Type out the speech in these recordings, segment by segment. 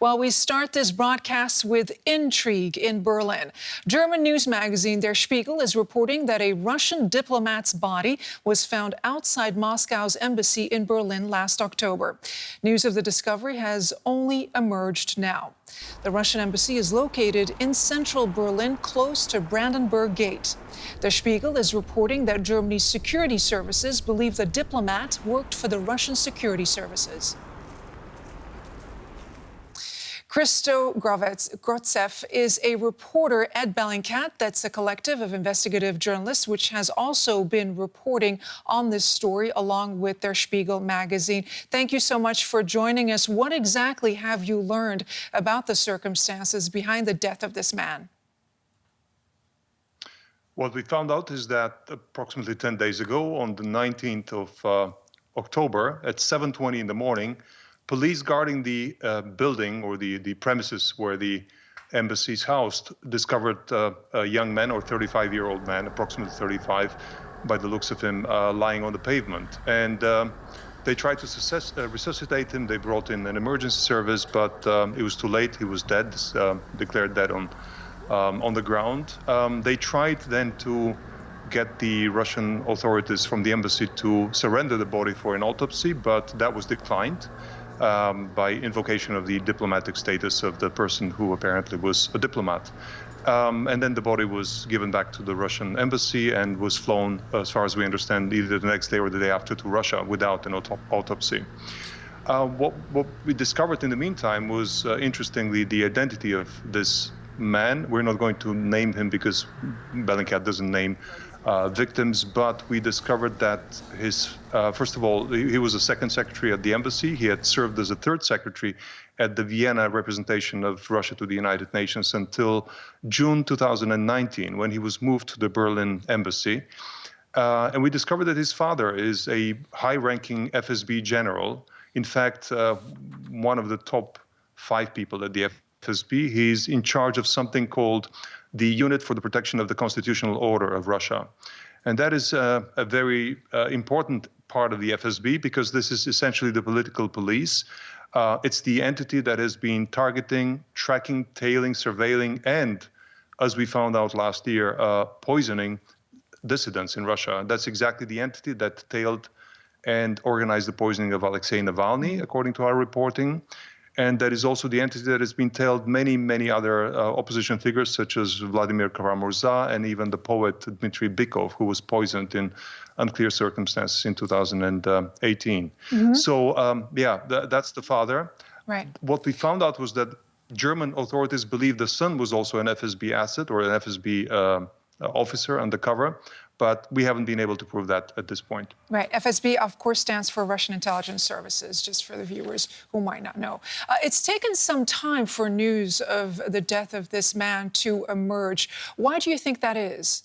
Well, we start this broadcast with intrigue in Berlin. German news magazine Der Spiegel is reporting that a Russian diplomat's body was found outside Moscow's embassy in Berlin last October. News of the discovery has only emerged now. The Russian embassy is located in central Berlin, close to Brandenburg Gate. Der Spiegel is reporting that Germany's security services believe the diplomat worked for the Russian security services. Christo Grotzev is a reporter at Bellingcat. That's a collective of investigative journalists which has also been reporting on this story along with Der Spiegel magazine. Thank you so much for joining us. What exactly have you learned about the circumstances behind the death of this man? What we found out is that approximately 10 days ago, on the 19th of October at 7:20 in the morning, police guarding the building or the premises where the embassy is housed discovered a young man, or 35-year-old man, approximately 35, by the looks of him, lying on the pavement. And they tried to resuscitate him. They brought in an emergency service, but it was too late. He was dead, declared dead on the ground. They tried then to get the Russian authorities from the embassy to surrender the body for an autopsy, but that was declined by invocation of the diplomatic status of the person who apparently was a diplomat. And then the body was given back to the Russian embassy and was flown, as far as we understand, either the next day or the day after to Russia without an autopsy. What we discovered in the meantime was, interestingly, the identity of this man. We're not going to name him because Bellingcat doesn't name victims, but we discovered that first of all, he was a second secretary at the embassy. He had served as a third secretary at the Vienna representation of Russia to the United Nations until June 2019, when he was moved to the Berlin embassy. And we discovered that his father is a high-ranking FSB general. In fact, one of the top 5 people at the FSB. He's in charge of something called the Unit for the Protection of the Constitutional Order of Russia. And that is a very important part of the FSB, because this is essentially the political police. It's the entity that has been targeting, tracking, tailing, surveilling, and, as we found out last year, poisoning dissidents in Russia. That's exactly the entity that tailed and organized the poisoning of Alexei Navalny, according to our reporting. And that is also the entity that has been tailed many other opposition figures, such as Vladimir Kara-Murza and even the poet Dmitry Bykov, who was poisoned in unclear circumstances in 2018. Mm-hmm. So, that's the father. Right. What we found out was that German authorities believe the son was also an FSB asset or an FSB officer undercover, but we haven't been able to prove that at this point. Right. FSB, of course, stands for Russian Intelligence Services, just for the viewers who might not know. It's taken some time for news of the death of this man to emerge. Why do you think that is?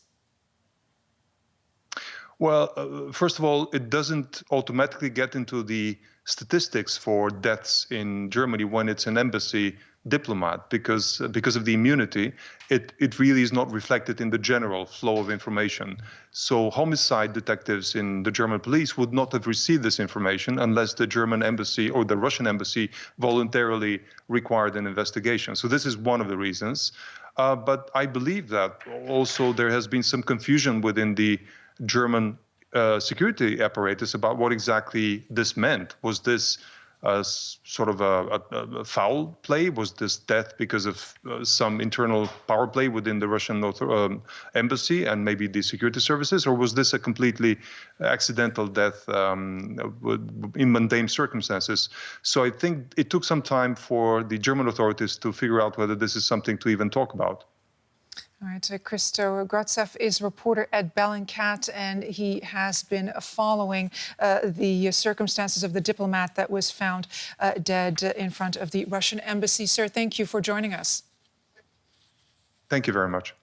Well, first of all, it doesn't automatically get into the statistics for deaths in Germany when it's an embassy diplomat, because of the immunity. It really is not reflected in the general flow of information. So homicide detectives in the German police would not have received this information unless the German embassy or the Russian embassy voluntarily required an investigation. So this is one of the reasons. But I believe that also there has been some confusion within the German security apparatus about what exactly this meant. Was this sort of a foul play? Was this death because of some internal power play within the Russian embassy and maybe the security services? Or was this a completely accidental death in mundane circumstances? So I think it took some time for the German authorities to figure out whether this is something to even talk about. All right, Christo Grotzev is a reporter at Bellingcat, and he has been following the circumstances of the diplomat that was found dead in front of the Russian embassy. Sir, thank you for joining us. Thank you very much.